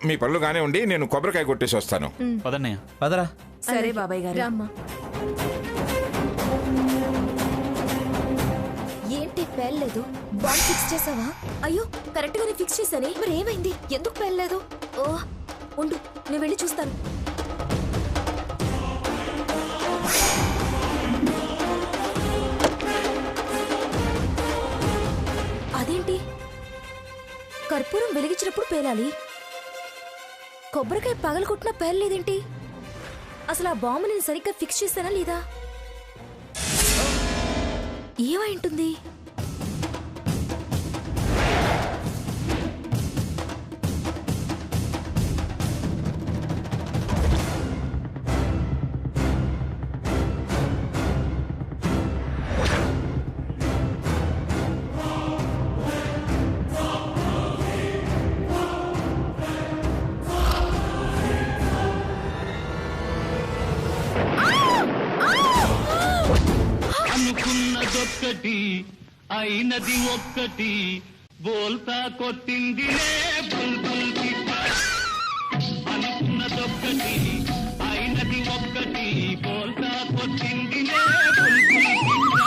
మీ పళ్ళు గానే ఉండి నేను కొబ్బరికాయ కొట్టేసి వస్తాను. పదన్నయ్య. పదరా. సరే బాబాయ్ గారు. రామ్మా. ఏంటి పేర్లేదు? బాండ్ ఫిక్స్ చేసావా? అయ్యో కరెక్ట్ గానే ఫిక్స్ చేశానే, మరి ఏమైంది? ఎందుకు పేర్లేదు? ఓ ఉండు, నేను వెళ్ళి చూస్తాను. అదేంటి కర్పూరం వెలిగించినప్పుడు పేలాలి, కొబ్బరికాయ పగలగొట్టినా పేర్లేదేంటి? అసలు ఆ బాంబు నేను సరిగ్గా ఫిక్స్ చేశానా లేదా? ఏమై ఉంటుంది? అనుకున్నదొక్కటి అయినది ఒక్కటి, బోల్తా కొట్టిందిలే బుల్బుల్ పిట్ట. అనుకున్నదొక్కటి అయినది ఒక్కటి, బోల్తా కొట్టిందిలే బుల్బుల్ పిట్ట.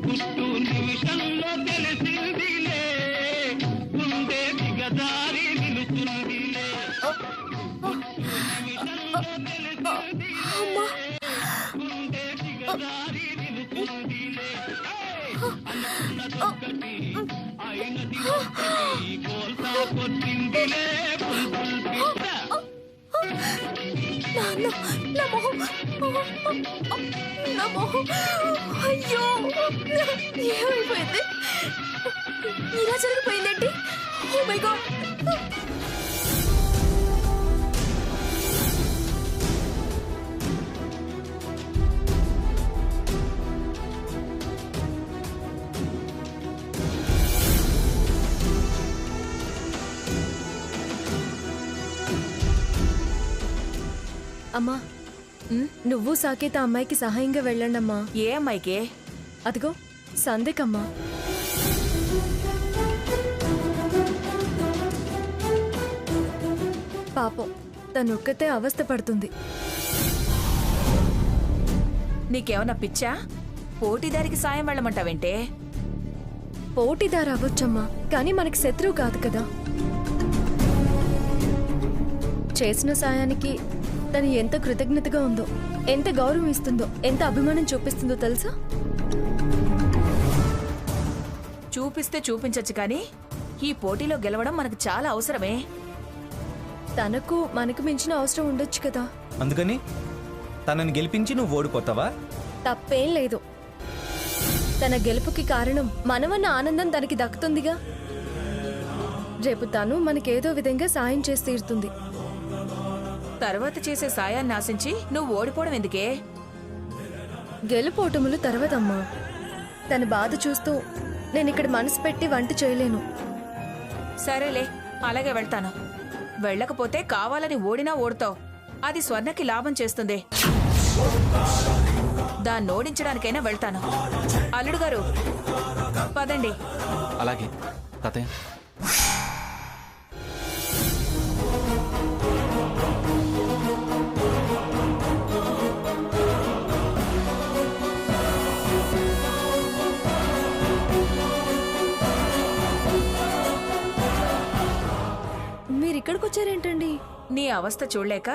గుట్టు నిమిషంలో తెలిసిందిలే, గుండె దిగదారి నిలుచుందిలే. నిమిషంలో తెలిసిందిలే, గుండె దిగదారి నిలుచుందిలే. అనుకున్నదొక్కటి అయినది ఒక్కటి, బోల్తా కొట్టిందిలే బుల్బుల్ పిట్ట. నా మొహం, నా మొహం, అయ్యో ఏమైపోయింది? ఇలా జరిగిపోయిందేంటి? Oh my God. అమ్మా, నువ్వు సాకేత అమ్మాయికి సహాయంగా వెళ్ళండమ్మా. ఏ అమ్మాయికే? అదిగో సందేకమ్మా. పాపం తనొక్కతే అవస్థ పడుతుంది. నీకేమన్నా పిచ్చా? పోటీదారికి సాయం వెళ్ళమంటావేంటే? పోటీదారు అవ్వచ్చమ్మా, కానీ మనకి శత్రువు కాదు కదా. చేసిన సాయానికి తను ఎంత కృతజ్ఞతగా ఉందో, ఎంత గౌరవం ఇస్తుందో, ఎంత అభిమానం చూపిస్తుందో తెలుసా? చూపిస్తే చూపించచ్చు, కానీ ఈ పోటీలో గెలవడం మనకు చాలా అవసరమే. తనకు మనకు మించిన అవసరం ఉండొచ్చు కదా. అందుకని తనని గెలిపించి నువ్వు ఓడిపోతావా? తప్పేం లేదు. తన గెలుపుకి కారణం మనమన్న ఆనందం తనకి దక్కుతుందిగా. రేపు తను మనకేదో విధంగా సాయం చేసి తీరుతుంది. తర్వాత చేసే సాయాన్ని ఆశించి నువ్వు ఓడిపోవడం ఎందుకే? గెలుపోటములు తర్వాతమ్మా. తన బాధ చూస్తూ నేను ఇక్కడ మనసు పెట్టి వంట చేయలేను. సరేలే, అలాగే వెళ్తాను. వెళ్ళకపోతే కావాలని ఓడినా ఓడుతావు. అది స్వర్ణకి లాభం చేస్తుంది. దాన్ని ఓడించడానికైనా వెళ్తాను. అల్లుడు గారు పదండి. అలాగే తాతయ్య. మీరిక్కడికి వచ్చారేంటండి? నీ అవస్థ చూడలేక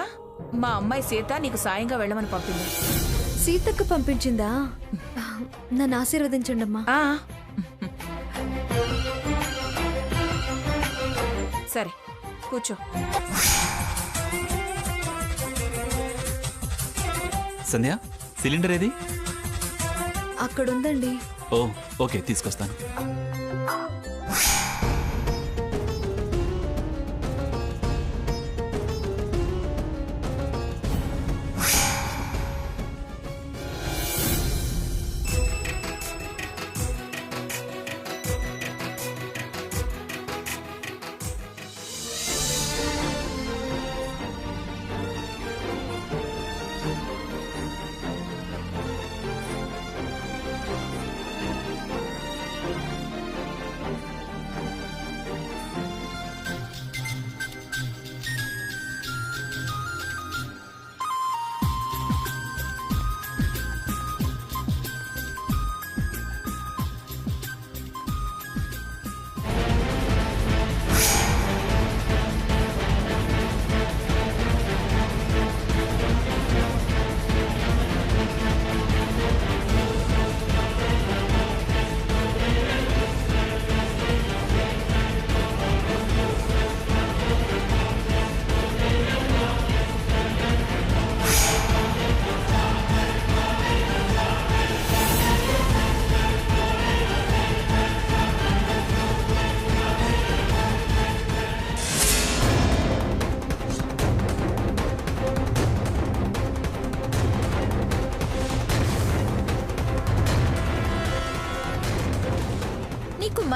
మా అమ్మాయి సీత నీకు సాయంగా వెళ్ళమని పంపింది. సీతక్క పంపించిందా? నన్ను ఆశీర్వదించండి అమ్మా. సరే కూర్చో. సంధ్య, సిలిండర్ ఏది? అక్కడుందండి. ఓ ఓకే, తీసుకొస్తాను.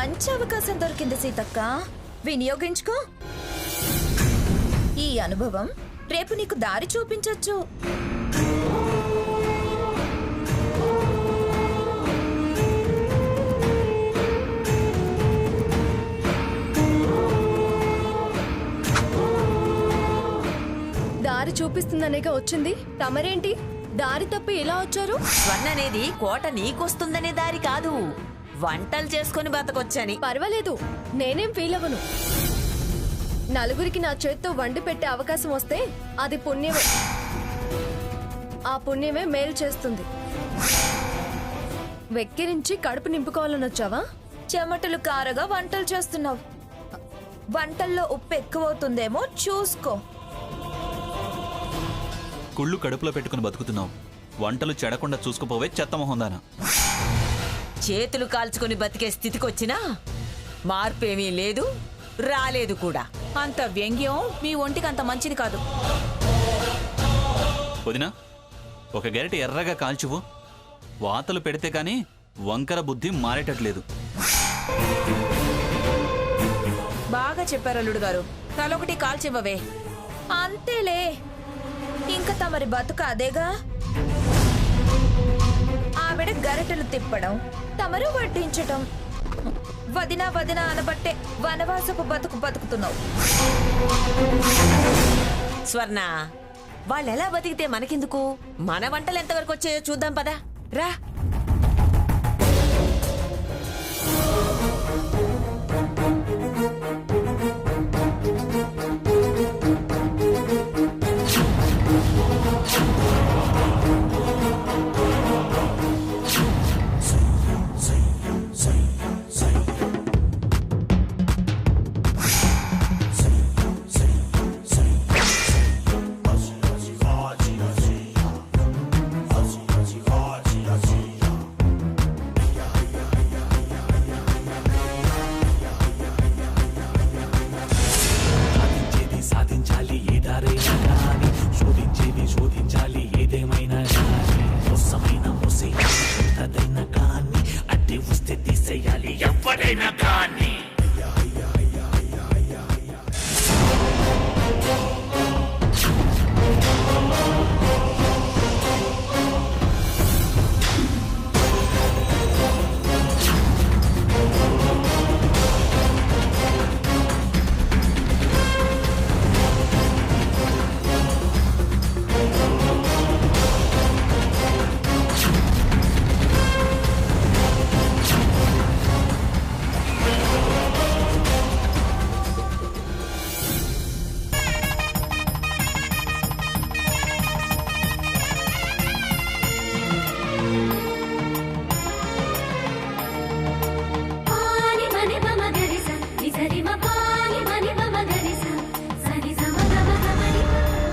మంచి అవకాశం దొరికింది సీతక్క, వినియోగించుకో. ఈ అనుభవం రేపు నీకు దారి చూపించొచ్చు. దారి చూపిస్తుందనేగా వచ్చింది, తమరేంటి దారి తప్పి ఇలా వచ్చారు? స్వర్ణ అనేది కోట నీకొస్తుందనే దారి కాదు, వంటలు చేసుకుని బతకొచ్చని. పర్వాలేదు, నేనేం ఫీల్ అవ్వను. నలుగురికి నా చేత్తో వండి పెట్టే అవకాశం వస్తే అది పుణ్యమే. ఆ పుణ్యమే మేలు చేస్తుంది. వెక్కిరించి కడుపు నింపుకోవాలని వచ్చావా? చెమటలు కారగా వంటలు చేస్తున్నావు. వంటల్లో ఉప్పు ఎక్కువవుతుందేమో చూసుకో. కుళ్ళు కడుపులో పెట్టుకుని బతుకుతున్నావు, వంటలు చెడకుండా చూసుకుపోవే చెత్తమొహందానా. చేతులు కాల్చుకుని బతికే స్థితికొచ్చినా మార్పేమీ లేదు, రాలేదు కూడా. అంత వ్యంగ్యం మీ ఒంటికి అంత మంచిది కాదు. వదినా, ఒక గరిటె ఎర్రగా కాల్చువు. వాతలు పెడితే కాని వంకర బుద్ధి మారేటట్లేదు. బాగా చెప్పారు అల్లుడు గారు, తలొకటి కాల్చివ్వవే. అంతేలే, ఇంకా తమరి బతుక అదేగా. ఆవిడ గరిటెలు తిప్పడం, తమరు వడ్డించటం. వదినా వదినా అనబట్టే వనవాసపు బతుకు బతుకుతున్నావు. స్వర్ణ, వాళ్ళెలా బతికితే మనకెందుకు? మన వంటలు ఎంతవరకు వచ్చాయో చూద్దాం పదా, రా.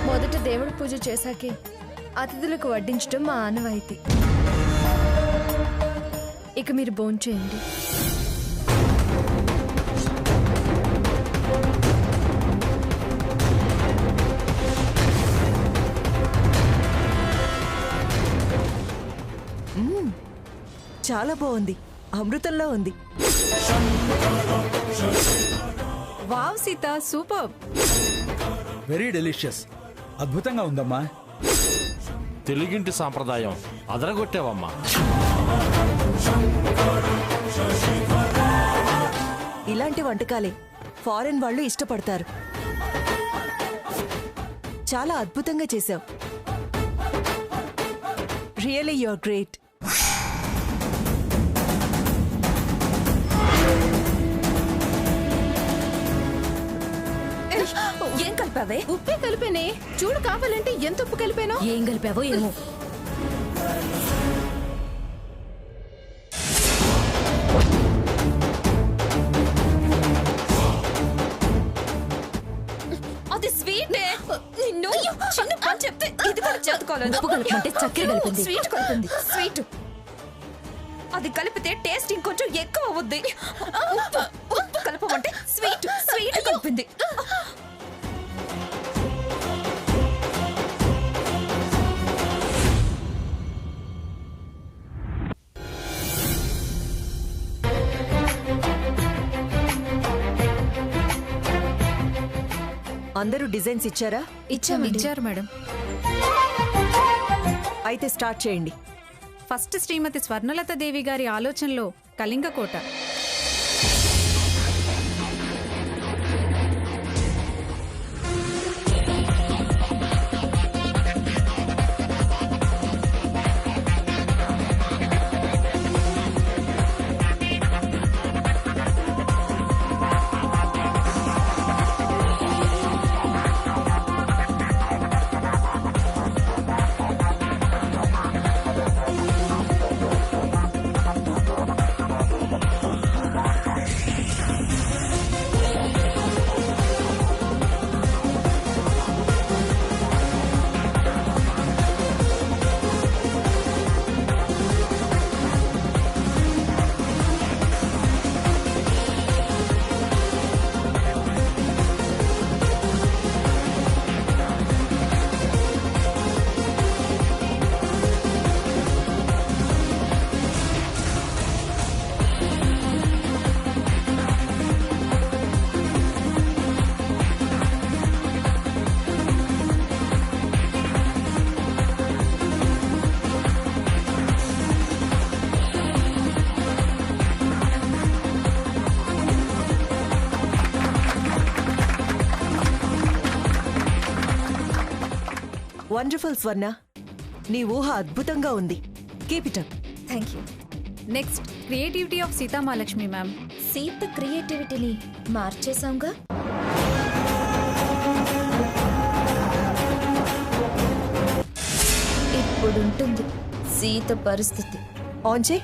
మొదట దేవుడి పూజ చేశాకే అతిథులకు వడ్డించడం మా ఆనవాయితీ. ఇక మీరు భోంచేయండి. చాలా బాగుంది, అమృతంలో ఉంది. Wow Sita, super. Very delicious. అద్భుతంగా ఉందమ్మా. తెలుగింటి సాంప్రదాయం అదరగొట్టావమ్మా. ఇలాంటి వంటకాలే ఫారెన్ వాళ్ళు ఇష్టపడతారు. చాలా అద్భుతంగా చేశావు. Really you are great. ఏం కలిపావే? ఉప్పే కలిపేనే. చూడు, కావాలంటే ఎంత ఉప్పు కలిపానో. ఏం కలిపావో ఏమో. అది స్వీట్. నిన్ను చిన్న పని చెప్తే ఇది కూడా చేతుకోలేదు. ఉప్పు కలపమంటే చక్కెర కలిపింది. స్వీట్ కలిపింది. స్వీట్ అది కలిపితే టేస్ట్ ఇంకొంచెం ఎక్కువ అవుద్ది. ఉప్పు కలపమంటే స్వీట్ స్వీట్ కలిపింది. అందరూ డిజైన్స్ ఇచ్చారా? ఇచ్చారు మేడం. అయితే స్టార్ట్ చేయండి. ఫస్ట్ శ్రీమతి స్వర్ణలత దేవి గారి ఆలోచనలో కళింగ కోట. వండర్ఫుల్ స్వర్ణ, నీ ఊహ అద్భుతంగా ఉంది. Keep it up. Thank you. Next creativity of Sitamahalakshmi ma'am. Sita క్రియేటివిటీని మార్చేసాంగా. ఇప్పుడుంటుంది సీత పరిస్థితి. ఆన్ చే.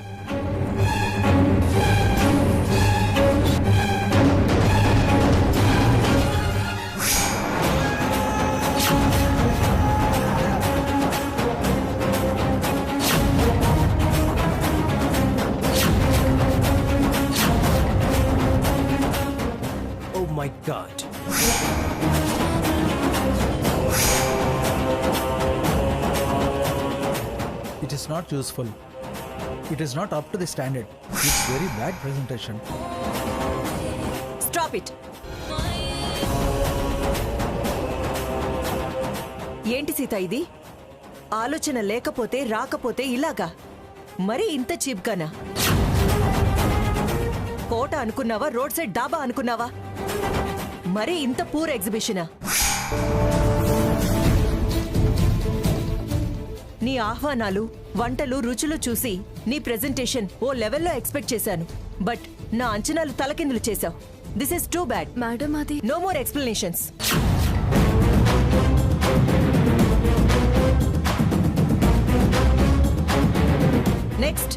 Oh my God. It is not useful. It is not up to the standard. It's very bad presentation. Stop it. ఏంటి సీత ఇది? ఆలోచన లేకపోతే రాకపోతే ఇలాగా? మరి ఇంత చీప్గానా? కోట అనుకున్నావా, రోడ్ సైడ్ డాబా అనుకున్నావా? మరి ఇంత పూర్ ఎగ్జిబిషనా? నీ ఆహ్వానాలు, వంటలు, రుచులు చూసి నీ ప్రెజెంటేషన్ ఓ లెవెల్లో ఎక్స్పెక్ట్ చేశాను. బట్ నా అంచనాలు తలకిందులు చేశావు. This is too bad. Madam అది no more explanations. Next.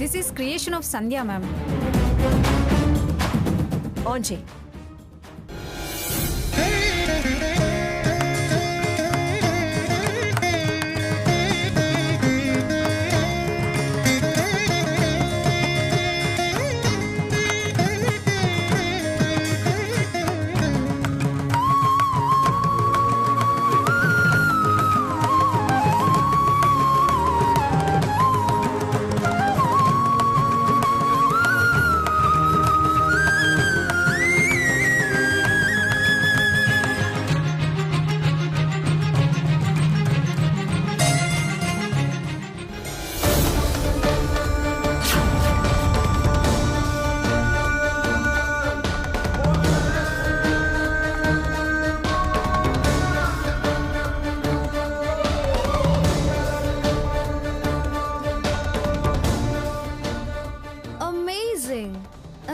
This is creation of Sandhya ma'am. On చేయి.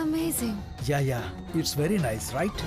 Amazing. Yeah. It's very nice, right?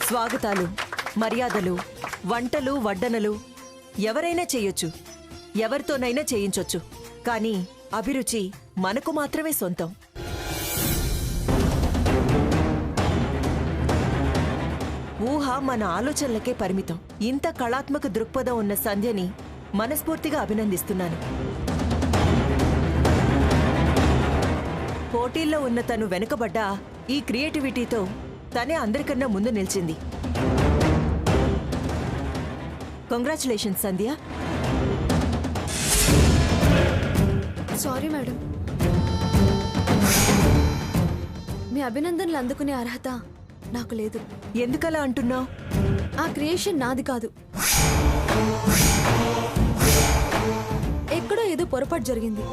స్వాగతాలు, మర్యాదలు, వంటలు, వడ్డనలు ఎవరైనా చెయ్యొచ్చు, ఎవరితోనైనా చేయించొచ్చు. కానీ అభిరుచి మనకు మాత్రమే సొంతం. ఊహ మన ఆలోచనలకే పరిమితం. ఇంత కళాత్మక దృక్పథం ఉన్న సంధ్యని మనస్ఫూర్తిగా అభినందిస్తున్నాను. పోటీల్లో ఉన్న తను వెనుకబడ్డా ఈ క్రియేటివిటీతో తనే అందరికన్నా ముందు నిలిచింది. కంగ్రాచులేషన్స్ సంధ్య. సారీ మేడం, మీ అభినందనలు అందుకునే అర్హత నాకు లేదు. ఎందుకలా అంటున్నావు? ఆ క్రియేషన్ నాది కాదు. ఎక్కడో ఏదో పొరపాటు జరిగింది.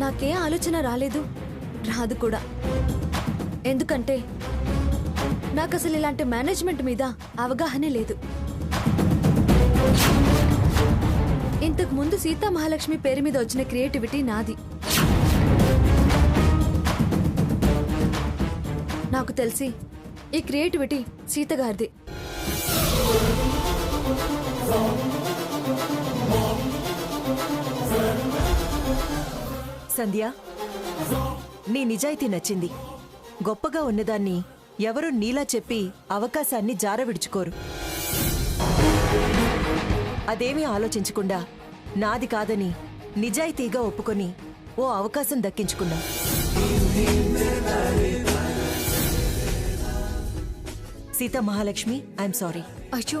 నాకే ఆలోచన రాలేదు, రాదు కూడా. ఎందుకంటే నాకు అసలు ఇలాంటి మేనేజ్మెంట్ మీద అవగాహనే లేదు. ఇంతకు ముందు సీతా మహాలక్ష్మి పేరు మీద వచ్చిన క్రియేటివిటీ నాది. నాకు తెలిసి ఈ క్రియేటివిటీ సీత గారిది. సంధ్య, నీ నిజాయితీ నచ్చింది. గొప్పగా ఉన్నదాన్ని ఎవరు నీలా చెప్పి అవకాశాన్ని జారవిడుచుకోరు. అదేమీ ఆలోచించకుండా నాది కాదని నిజాయితీగా ఒప్పుకొని ఓ అవకాశం దక్కించుకున్నా. Sita Mahalakshmi, I'm sorry. అయ్యో,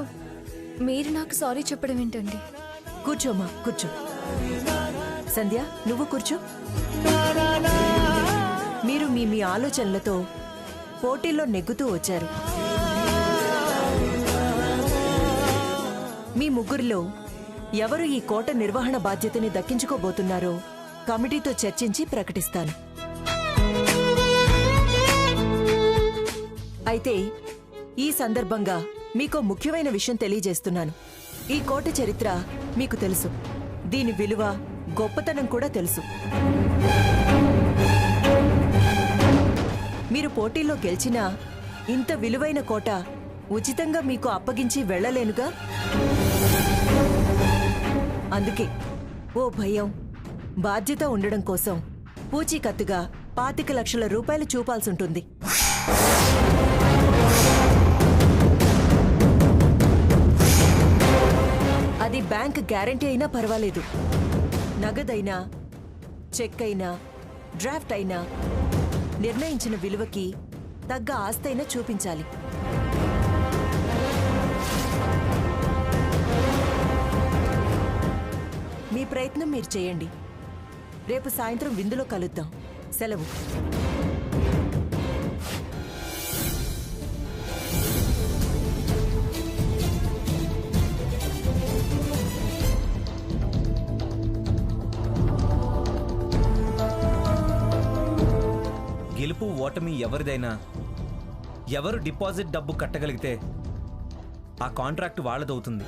మీరు నాకు సారీ చెప్పడం ఏంటండి? కూర్చోమా, కూర్చో. సంధ్య, నువ్వు కూర్చో. మీరు మీ మీ ఆలోచనలతో పోటీల్లో నెగ్గుతూ వచ్చారు. మీ ముగ్గురిలో ఎవరు ఈ కోట నిర్వహణ బాధ్యతని దక్కించుకోబోతున్నారో కమిటీతో చర్చించి ప్రకటిస్తాను. అయితే ఈ సందర్భంగా మీకో ముఖ్యమైన విషయం తెలియజేస్తున్నాను. ఈ కోట చరిత్ర మీకు తెలుసు, దీని విలువ, గొప్పతనం కూడా తెలుసు. మీరు పోటీలో గెలిచినా ఇంత విలువైన కోట ఉచితంగా మీకు అప్పగించి వెళ్లలేనుగా. అందుకే ఓ భయం, బాధ్యత ఉండడం కోసం పూచీకత్తుగా 25 లక్షల రూపాయలు చూపాల్సుంటుంది. అది బ్యాంక్ గ్యారంటీ అయినా పర్వాలేదు. నగదైనా, చెక్ అయినా, డ్రాఫ్ట్ అయినా నిర్ణయించిన విలువకి తగ్గ ఆస్తైనా చూపించాలి. మీ ప్రయత్నం మీరు చేయండి. రేపు సాయంత్రం విందులో కలుద్దాం. సెలవు. గెలుపు ఓటమి ఎవరిదైనా, ఎవరు డిపాజిట్ డబ్బు కట్టగలిగితే ఆ కాంట్రాక్ట్ వాళ్ళదవుతుంది.